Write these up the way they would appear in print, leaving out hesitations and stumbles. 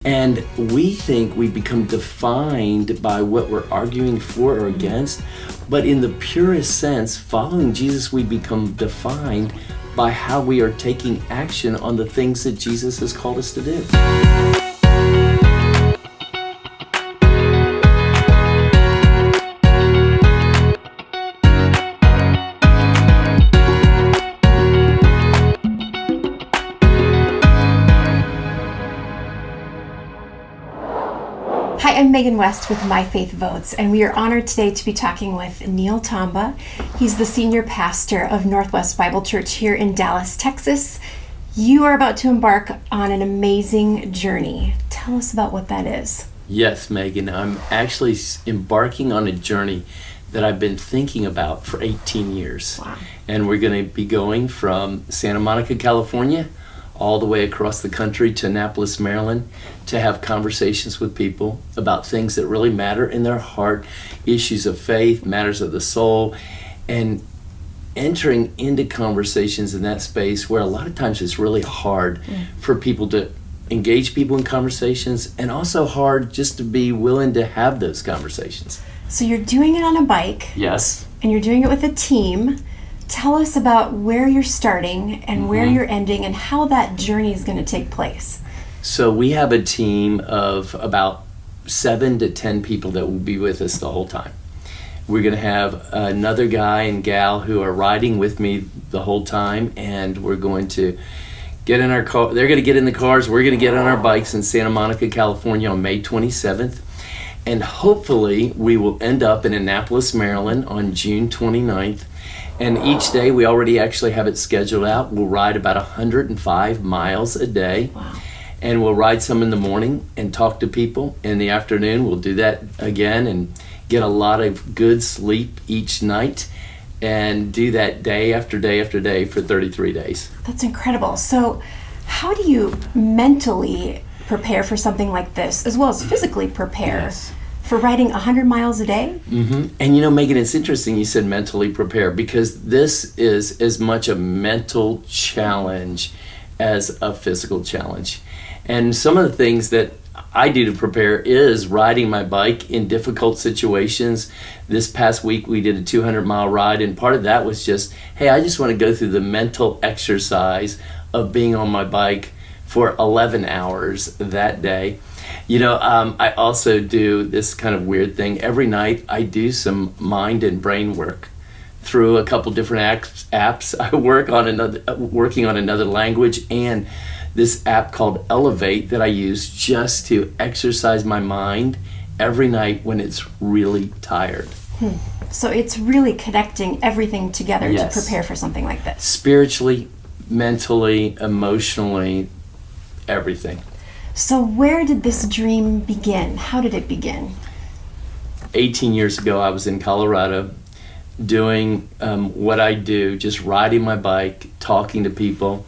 And we think we become defined by what we're arguing for or against, but in the purest sense, following Jesus, we become defined by how we are taking action on the things that Jesus has called us to do. Hi, I'm Megan West with My Faith Votes, and we are honored today to be talking with Neil Tomba. He's the senior pastor of Northwest Bible Church here in Dallas, Texas. You are about to embark on an amazing journey. Tell us about what that is. Yes, Megan, I'm actually embarking on a journey that I've been thinking about for 18 years. Wow. And we're going to be going from Santa Monica, California, all the way across the country to Annapolis, Maryland, to have conversations with people about things that really matter in their heart, issues of faith, matters of the soul, and entering into conversations in that space where a lot of times it's really hard for people to engage people in conversations, and also hard just to be willing to have those conversations. So you're doing it on a bike. Yes. And you're doing it with a team. Tell us about where you're starting and where you're ending and how that journey is going to take place. So we have a team of about 7 to 10 people that will be with us the whole time. We're going to have another guy and gal who are riding with me the whole time, and we're going to get in our car. They're going to get in the cars. We're going to get on our bikes in Santa Monica, California on May 27th. And hopefully we will end up in Annapolis, Maryland on June 29th. And each day, we already actually have it scheduled out. We'll ride about 105 miles a day. Wow. And we'll ride some in the morning and talk to people. In the afternoon, we'll do that again and get a lot of good sleep each night and do that day after day after day for 33 days. That's incredible. So how do you mentally prepare for something like this, as well as physically prepare? Yes. For riding 100 miles a day? And you know, Megan, it's interesting you said mentally prepare, because this is as much a mental challenge as a physical challenge. And some of the things that I do to prepare is riding my bike in difficult situations. This past week we did a 200-mile ride, and part of that was just, hey, I just want to go through the mental exercise of being on my bike for 11 hours that day. You know, I also do this kind of weird thing. Every night I do some mind and brain work through a couple different apps. I working on another language, and this app called Elevate that I use just to exercise my mind every night when it's really tired. So it's really connecting everything together Yes. to prepare for something like this. Spiritually, mentally, emotionally, everything. So where did this dream begin? How did it begin? 18 years ago, I was in Colorado doing what I do, just riding my bike, talking to people.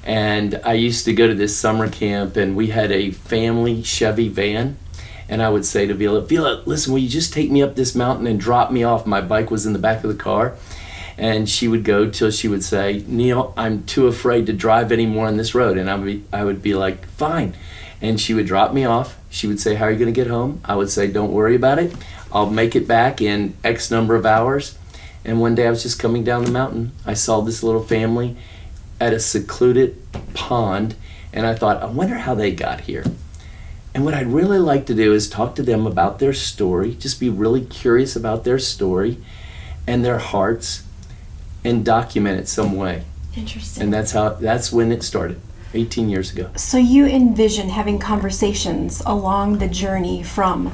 And I used to go to this summer camp, and we had a family Chevy van. And I would say to Vila, listen, will you just take me up this mountain and drop me off? My bike was in the back of the car. And she would go till she would say, Neil, I'm too afraid to drive anymore on this road. And I would be like, fine. And she would drop me off. She would say, how are you going to get home? I would say, don't worry about it. I'll make it back in X number of hours. And one day I was just coming down the mountain. I saw this little family at a secluded pond. And I thought, I wonder how they got here. And what I'd really like to do is talk to them about their story, just be really curious about their story and their hearts, and document it some way. Interesting. And that's when it started, 18 years ago. So you envision having conversations along the journey from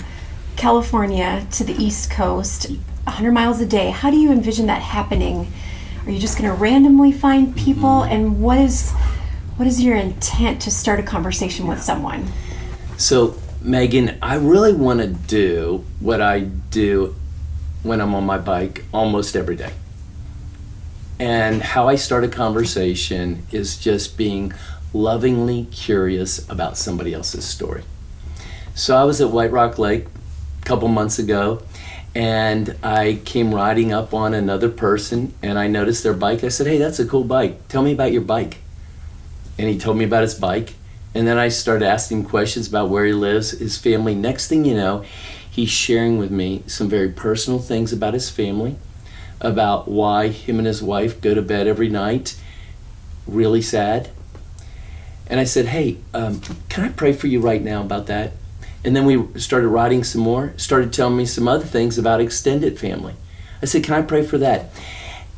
California to the East Coast, 100 miles a day. How do you envision that happening? Are you just going to randomly find people? And what is your intent to start a conversation with someone? So, Megan, I really want to do what I do when I'm on my bike almost every day. And how I start a conversation is just being lovingly curious about somebody else's story. So I was at White Rock Lake a couple months ago, and I came riding up on another person, and I noticed their bike. I said, hey, that's a cool bike. Tell me about your bike. And he told me about his bike. And then I started asking him questions about where he lives, his family. Next thing you know, he's sharing with me some very personal things about his family, about why him and his wife go to bed every night really sad. And I said, hey, can I pray for you right now about that? And then we started writing some more, started telling me some other things about extended family. I said, can I pray for that?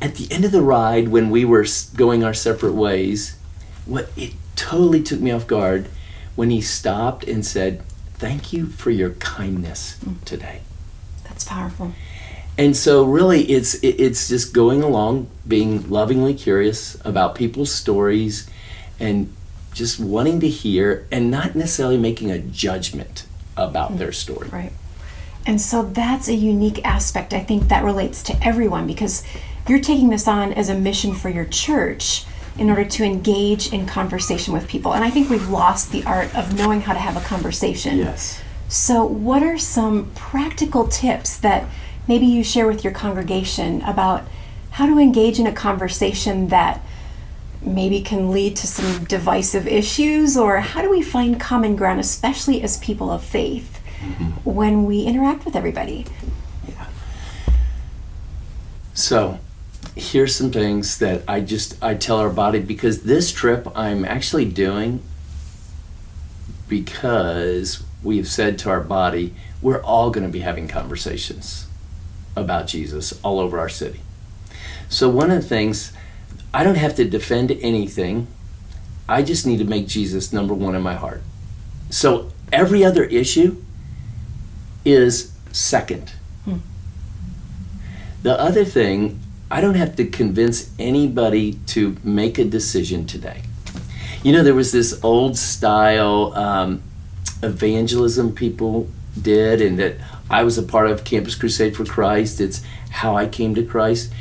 At the end of the ride, when we were going our separate ways, it totally took me off guard when he stopped and said, thank you for your kindness today. That's powerful. And so really it's just going along, being lovingly curious about people's stories and just wanting to hear and not necessarily making a judgment about their story. Right. And so that's a unique aspect. I think that relates to everyone, because you're taking this on as a mission for your church in order to engage in conversation with people. And I think we've lost the art of knowing how to have a conversation. Yes. So what are some practical tips that maybe you share with your congregation about how to engage in a conversation that maybe can lead to some divisive issues? Or how do we find common ground, especially as people of faith, when we interact with everybody? Yeah. So here's some things that I tell our body, because this trip I'm actually doing because we've said to our body, we're all going to be having conversations about Jesus all over our city. So one of the things, I don't have to defend anything. I just need to make Jesus number one in my heart. So every other issue is second. The other thing, I don't have to convince anybody to make a decision today. You know, there was this old style evangelism people did, and that I was a part of, Campus Crusade for Christ. It's how I came to Christ.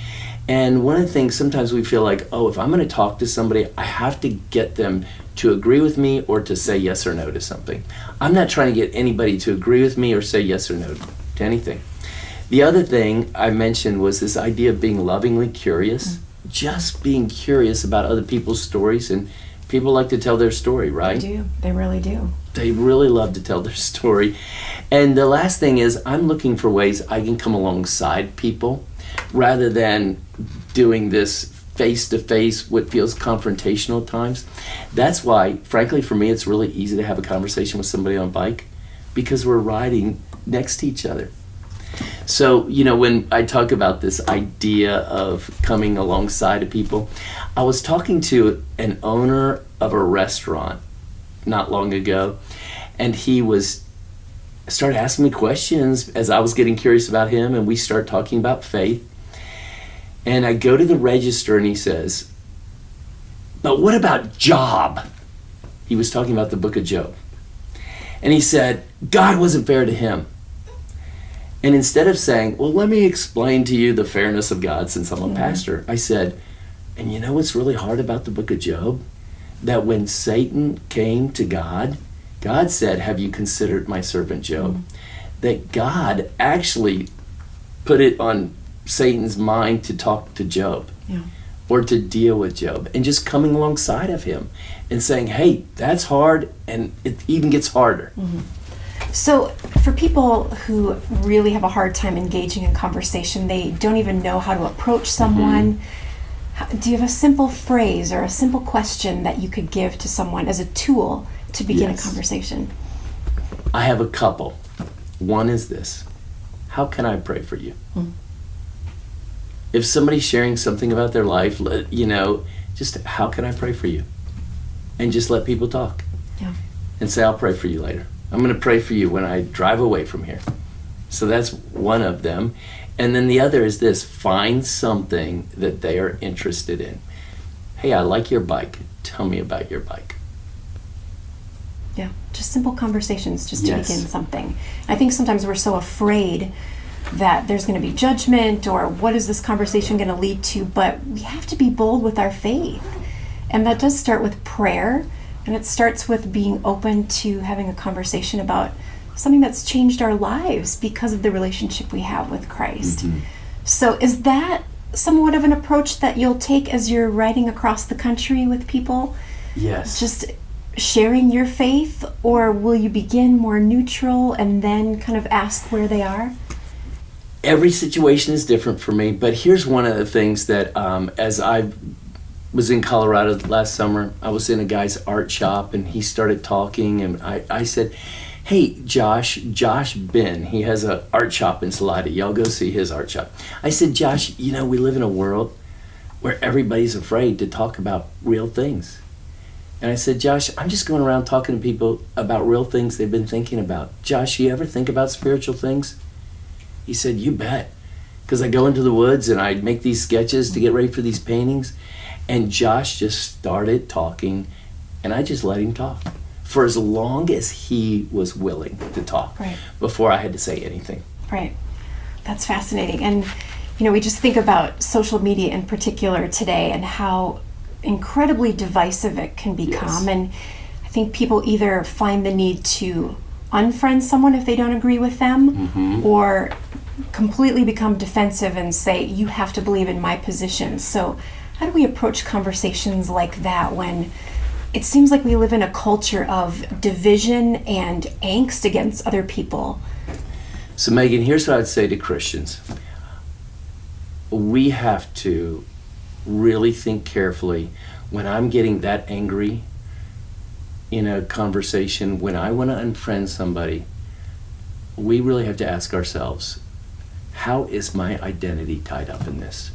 And one of the things, sometimes we feel like, oh, if I'm going to talk to somebody, I have to get them to agree with me or to say yes or no to something. I'm not trying to get anybody to agree with me or say yes or no to anything. The other thing I mentioned was this idea of being lovingly curious, just being curious about other people's stories. And people like to tell their story, right? They do. They really do. They really love to tell their story. And the last thing is, I'm looking for ways I can come alongside people rather than doing this face-to-face, what feels confrontational at times. That's why, frankly, for me, it's really easy to have a conversation with somebody on a bike, because we're riding next to each other. So, you know, when I talk about this idea of coming alongside of people, I was talking to an owner of a restaurant not long ago, and he started asking me questions as I was getting curious about him, and we start talking about faith. And I go to the register and he says, but what about Job? He was talking about the book of Job. And he said, God wasn't fair to him. And instead of saying, well, let me explain to you the fairness of God since I'm a pastor, I said, and you know what's really hard about the book of Job? That when Satan came to God, God said, have you considered my servant Job? That God actually put it on Satan's mind to talk to Job or to deal with Job, and just coming alongside of him and saying, hey, that's hard, and it even gets harder. So for people who really have a hard time engaging in conversation, they don't even know how to approach someone, do you have a simple phrase or a simple question that you could give to someone as a tool to begin a conversation? I have a couple. One is this: how can I pray for you? If somebody's sharing something about their life, you know, just how can I pray for you? And just let people talk. And say, I'll pray for you later. I'm going to pray for you when I drive away from here. So that's one of them. And then the other is this: find something that they are interested in. Hey, I like your bike. Tell me about your bike. Yeah, just simple conversations just to begin something. I think sometimes we're so afraid that there's going to be judgment or what is this conversation going to lead to, but we have to be bold with our faith. And that does start with prayer, and it starts with being open to having a conversation about something that's changed our lives because of the relationship we have with Christ. So is that somewhat of an approach that you'll take as you're riding across the country with people? Yes. Just sharing your faith, or will you begin more neutral and then kind of ask where they are? Every situation is different for me, but here's one of the things that as I was in Colorado last summer, I was in a guy's art shop and he started talking, and I said, hey, Josh Ben, he has an art shop in Salida. Y'all go see his art shop. I said, Josh, you know, we live in a world where everybody's afraid to talk about real things. And I said, Josh, I'm just going around talking to people about real things they've been thinking about. Josh, you ever think about spiritual things? He said, you bet. Because I go into the woods and I make these sketches to get ready for these paintings. And Josh just started talking, and I just let him talk for as long as he was willing to talk, right, before I had to say anything. Right. That's fascinating. And, you know, we just think about social media in particular today and how incredibly divisive it can become. Yes. And I think people either find the need to unfriend someone if they don't agree with them, mm-hmm, or completely become defensive and say, you have to believe in my position. So how do we approach conversations like that when it seems like we live in a culture of division and angst against other people? So Megan, here's what I'd say to Christians. We have to really think carefully. When I'm getting that angry in a conversation, when I want to unfriend somebody, we really have to ask ourselves, how is my identity tied up in this?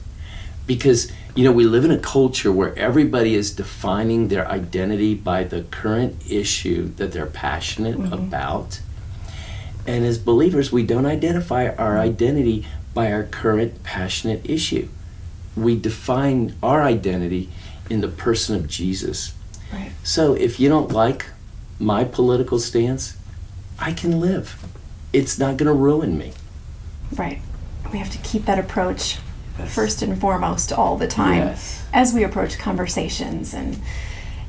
Because, you know, we live in a culture where everybody is defining their identity by the current issue that they're passionate, mm-hmm, about. And as believers, we don't identify our identity by our current passionate issue. We define our identity in the person of Jesus. Right. So if you don't like my political stance, I can live. It's not going to ruin me. Right. We have to keep that approach first and foremost all the time, yes, as we approach conversations. And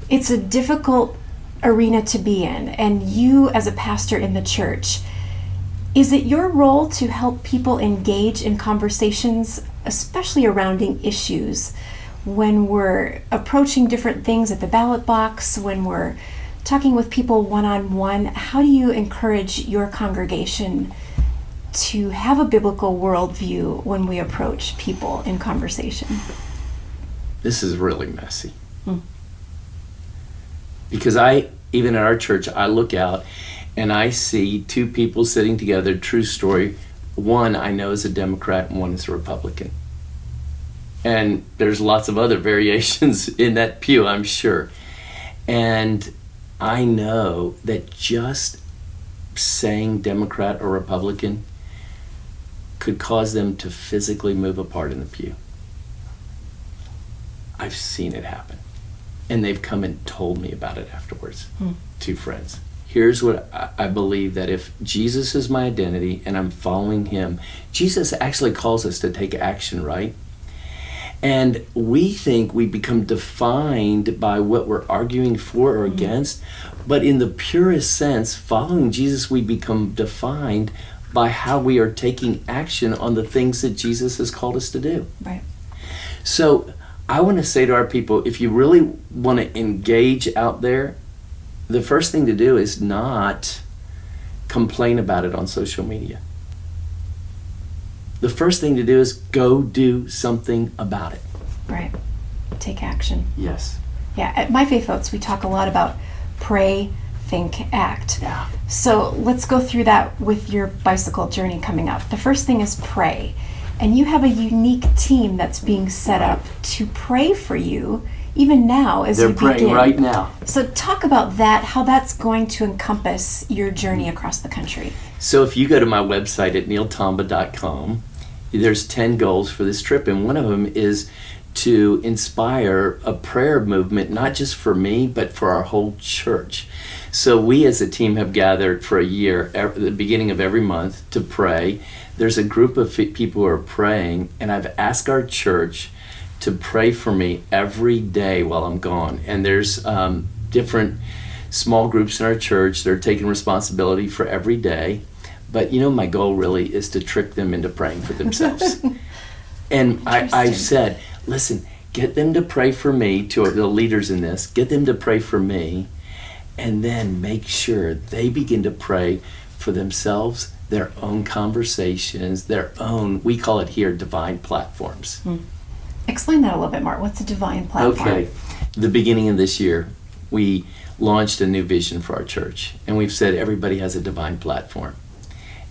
it's a difficult arena to be in. And you, as a pastor in the church, is it your role to help people engage in conversations, especially around issues, when we're approaching different things at the ballot box, when we're talking with people one-on-one? How do you encourage your congregation to have a biblical worldview when we approach people in conversation? This is really messy. Because even at our church, I look out and I see two people sitting together, true story. One I know is a Democrat and one is a Republican. And there's lots of other variations in that pew, I'm sure. And I know that just saying Democrat or Republican could cause them to physically move apart in the pew. I've seen it happen. And they've come and told me about it afterwards, two friends. Here's what I believe, that if Jesus is my identity and I'm following him, Jesus actually calls us to take action, right? And we think we become defined by what we're arguing for or against, but in the purest sense, following Jesus, we become defined by how we are taking action on the things that Jesus has called us to do. Right. So I want to say to our people, if you really want to engage out there, the first thing to do is not complain about it on social media. The first thing to do is go do something about it. Right. Take action. Yes. Yeah, at My Faith Votes, we talk a lot about pray, think, act. Yeah. So let's go through that with your bicycle journey coming up. The first thing is pray. And you have a unique team that's being set up to pray for you, even now as you begin. They're praying right now. So talk about that, how that's going to encompass your journey across the country. So if you go to my website at neiltomba.com, there's 10 goals for this trip, and one of them is to inspire a prayer movement, not just for me, but for our whole church. So we as a team have gathered for a year, at the beginning of every month, to pray. There's a group of people who are praying, and I've asked our church to pray for me every day while I'm gone. And there's different small groups in our church that are taking responsibility for every day. But you know, my goal really is to trick them into praying for themselves. And I've said, listen, get them to pray for me, to the leaders in this, get them to pray for me, and then make sure they begin to pray for themselves, their own conversations, their own, we call it here, divine platforms. Explain that a little bit more. What's a divine platform? Okay. The beginning of this year, we launched a new vision for our church, and we've said everybody has a divine platform.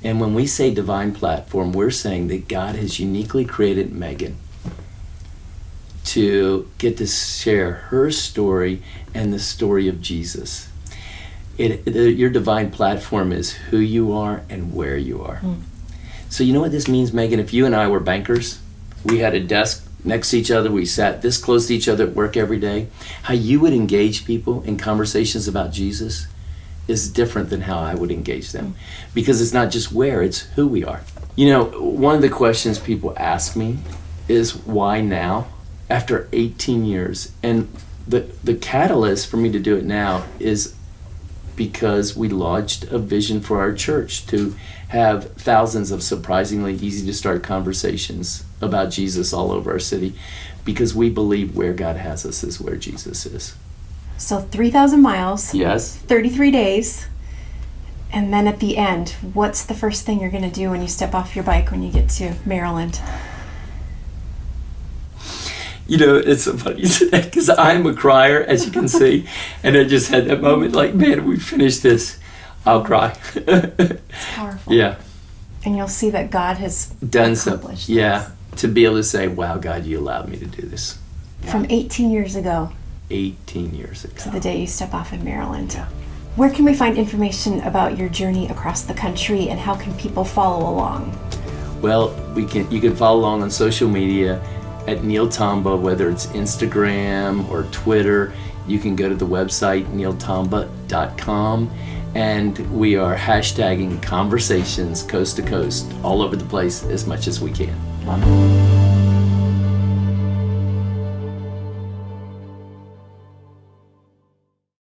And when we say divine platform, we're saying that God has uniquely created Megan to get to share her story and the story of Jesus. Your divine platform is who you are and where you are. So you know what this means, Megan? If you and I were bankers, we had a desk next to each other, we sat this close to each other at work every day, how you would engage people in conversations about Jesus is different than how I would engage them. Because it's not just where, it's who we are. You know, one of the questions people ask me is why now? After 18 years. And the catalyst for me to do it now is because we launched a vision for our church to have thousands of surprisingly easy to start conversations about Jesus all over our city, because we believe where God has us is where Jesus is. So 3,000 miles, Yes. 33 days, and then at the end, what's the first thing you're going to do when you step off your bike when you get to Maryland? You know, it's so funny because I'm a crier, as you can see, and I just had that moment like, man, we finished this, I'll cry. It's powerful. Yeah. And you'll see that God has Done so. accomplished Yeah. To be able to say, wow, God, you allowed me to do this. this. From 18 years ago 18 years ago. to the day you step off in Maryland. Yeah. Where can we find information about your journey across the country, and how can people follow along? Well, you can follow along on social media at Neil Tomba, whether it's Instagram or Twitter. You can go to the website neiltomba.com, and we are hashtagging conversations coast to coast all over the place as much as we can. Love it.